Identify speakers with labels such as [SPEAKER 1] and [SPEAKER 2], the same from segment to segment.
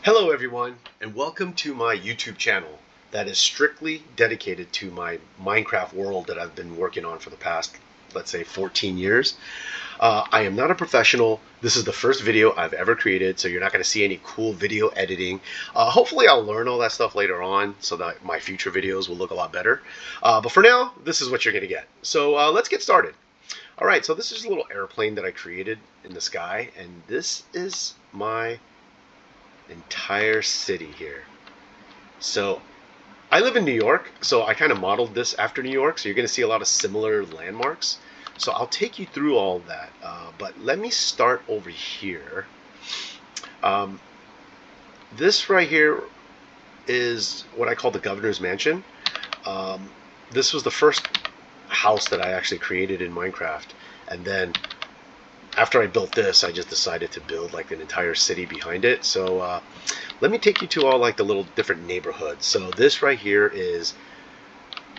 [SPEAKER 1] Hello everyone, and welcome to my YouTube channel that is strictly dedicated to my Minecraft world that I've been working on for the past, let's say, 14 years. I am not a professional. This is the first video I've ever created, so you're not going to see any cool video editing. Hopefully I'll learn all that stuff later on so that my future videos will look a lot better. But for now, this is what you're going to get. So let's get started. Alright, so this is a little airplane that I created in the sky, and this is my entire city here. So I live in New York, so I kind of modeled this after New York, so you're going to see a lot of similar landmarks. So I'll take you through all of that, but let me start over here. This right here is what I call the Governor's Mansion. This was the first house that I actually created in Minecraft, and then after I built this, I just decided to build like an entire city behind it. So let me take you to all like the little different neighborhoods. So this right here is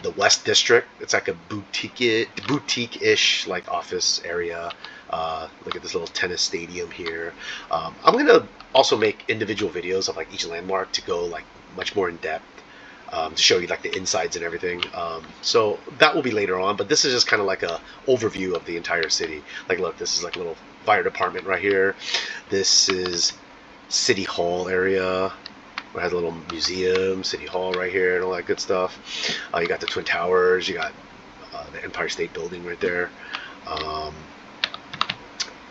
[SPEAKER 1] the West District. It's like a boutique-ish like office area. Look at this little tennis stadium here. I'm gonna also make individual videos of like each landmark to go like much more in depth. To show you like the insides and everything. So that will be later on, but this is just kind of like a overview of the entire city. Like look, this is like a little fire department right here. This is City Hall area. It has a little museum, City Hall right here and all that good stuff. You got the Twin Towers, you got the Empire State Building right there.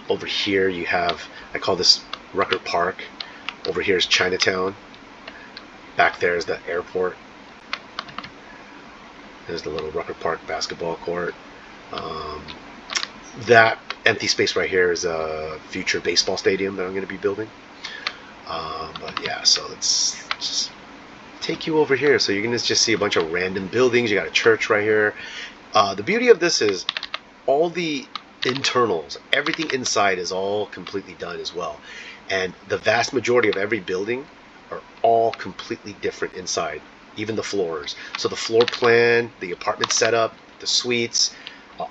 [SPEAKER 1] Over here you have, I call this Rucker Park. Over here is Chinatown. Back there is the airport. There's the little Rucker Park basketball court. That empty space right here is a future baseball stadium that I'm going to be building. But yeah, so let's just take you over here. So you're going to just see a bunch of random buildings. You got a church right here. The beauty of this is all the internals, everything inside is all completely done as well. And the vast majority of every building are all completely different inside, even the floors. So the floor plan, the apartment setup, the suites,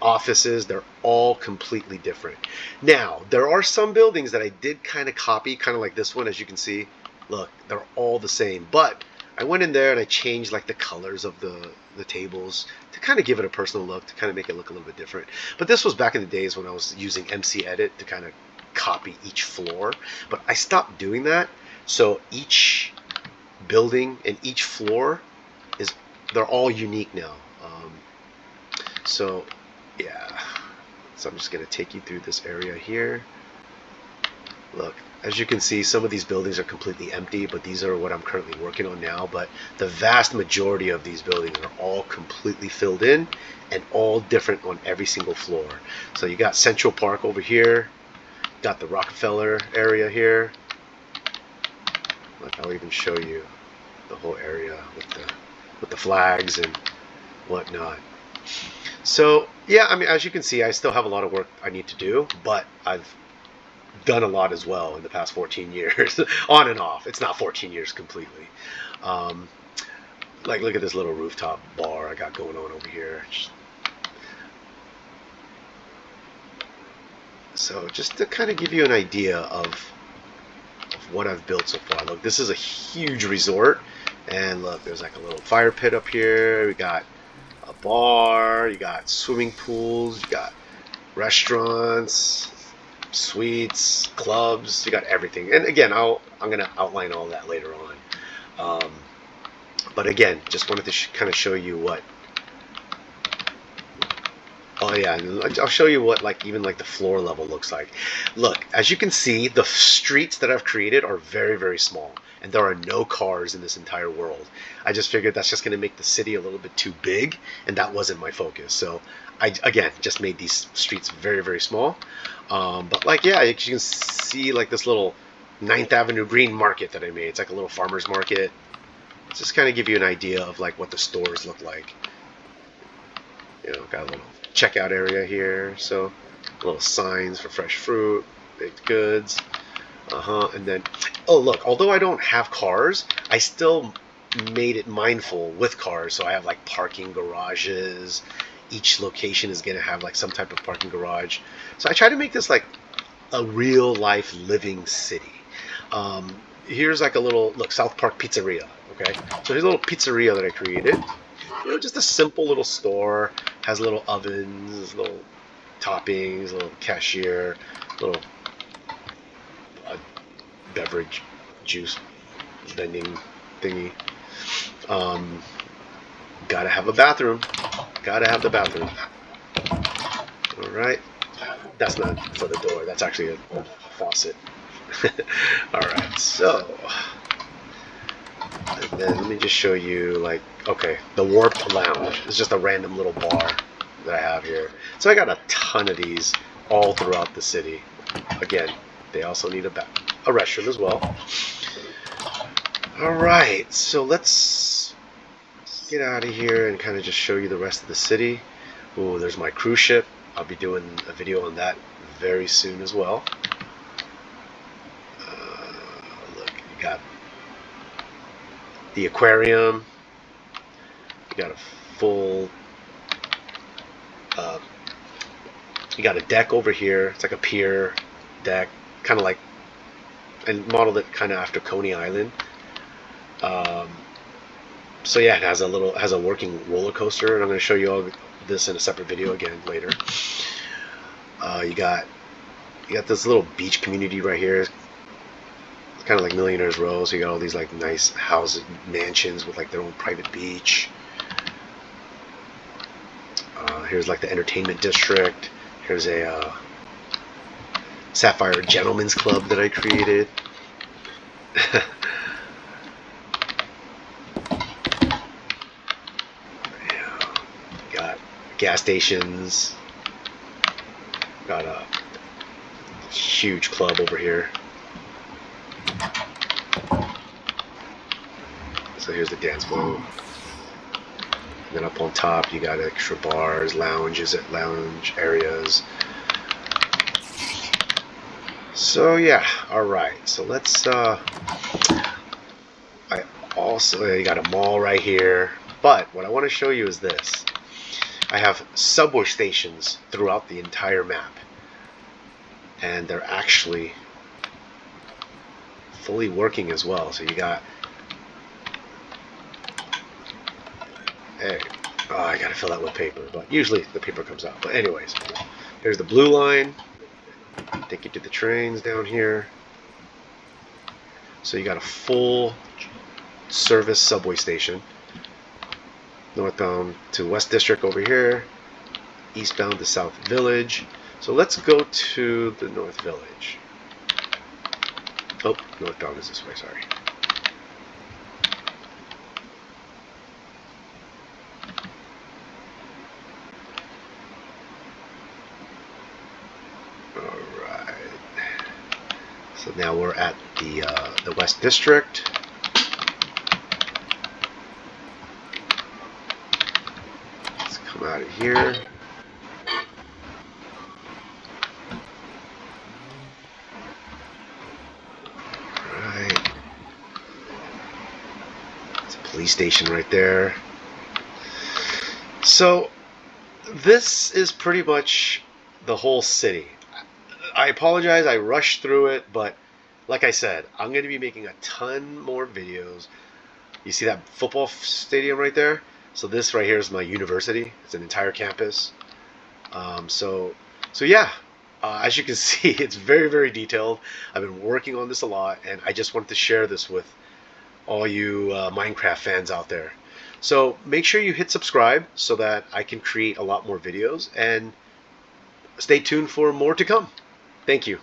[SPEAKER 1] offices, they're all completely different. Now, there are some buildings that I did kind of copy, kind of like this one, as you can see. Look, they're all the same, but I went in there and I changed like the colors of the tables to kind of give it a personal look, to kind of make it look a little bit different. But this was back in the days when I was using MC Edit to kind of copy each floor, but I stopped doing that. So each building and each floor they're all unique now. So yeah, so I'm just gonna take you through this area here. Look, as you can see, some of these buildings are completely empty, but these are what I'm currently working on now. But the vast majority of these buildings are all completely filled in and all different on every single floor. So you got Central Park over here, got the Rockefeller area here. Look, I'll even show you the whole area with the flags and whatnot. So yeah, I mean, as you can see, I still have a lot of work I need to do, but I've done a lot as well in the past 14 years, on and off. It's not 14 years completely. Like, look at this little rooftop bar I got going on over here. So just to kind of give you an idea of what I've built so far. Look, this is a huge resort, and look, there's like a little fire pit up here. We got a bar, you got swimming pools, you got restaurants, suites, clubs, you got everything. And again, I'm gonna outline all that later on. But again, just wanted to kind of show you what. Oh yeah, and I'll show you what like even like the floor level looks like. Look, as you can see, the streets that I've created are very, very small, and there are no cars in this entire world. I just figured that's just going to make the city a little bit too big, and that wasn't my focus. So I, again, just made these streets very, very small. But like, yeah, you can see like this little 9th Avenue Green Market that I made. It's like a little farmer's market. Just kind of give you an idea of like what the stores look like. You know, got a little checkout area here, so little signs for fresh fruit, baked goods, and then, oh look, although I don't have cars, I still made it mindful with cars, so I have like parking garages. Each location is going to have like some type of parking garage, so I try to make this like a real life living city. here's like a little look, South Park Pizzeria. Okay, so here's a little pizzeria that I created. You know, just a simple little store. Has little ovens, little toppings, little cashier, little beverage juice vending thingy. Gotta have a bathroom. Gotta have the bathroom. All right. That's not for the door. That's actually a faucet. All right. So, and then let me just show you, like, okay, the Warped Lounge is just a random little bar that I have here. So I got a ton of these all throughout the city. Again, they also need a restroom as well. All right. So let's get out of here and kind of just show you the rest of the city. Oh, there's my cruise ship. I'll be doing a video on that very soon as well. Look, you got the aquarium. You got a full. You got a deck over here. It's like a pier deck, kind of like, and modeled it kind of after Coney Island. So yeah, it has a working roller coaster, and I'm going to show you all this in a separate video again later. You got this little beach community right here. It's kind of like Millionaire's Row. So you got all these like nice houses, mansions with like their own private beach. Here's like the entertainment district. Here's a Sapphire Gentlemen's Club that I created. Got gas stations. Got a huge club over here. So here's the dance floor. And then up on top, you got extra bars, lounge areas. So yeah, all right. So let's. I also you got a mall right here. But what I want to show you is this. I have subway stations throughout the entire map, and they're actually fully working as well. So you got. Hey, oh, I gotta fill that with paper, but usually the paper comes out. But anyways, here's the blue line. Take you to the trains down here. So you got a full service subway station. Northbound to West District over here. Eastbound to South Village. So let's go to the North Village. Oh, northbound is this way, sorry. So now we're at the West District. Let's come out of here. Alright. It's a police station right there. So this is pretty much the whole city. I apologize, I rushed through it, but like I said, I'm going to be making a ton more videos. You see that football stadium right there? So this right here is my university. It's an entire campus. So yeah, as you can see, it's very, very detailed. I've been working on this a lot, and I just wanted to share this with all you Minecraft fans out there. So make sure you hit subscribe so that I can create a lot more videos, and stay tuned for more to come. Thank you.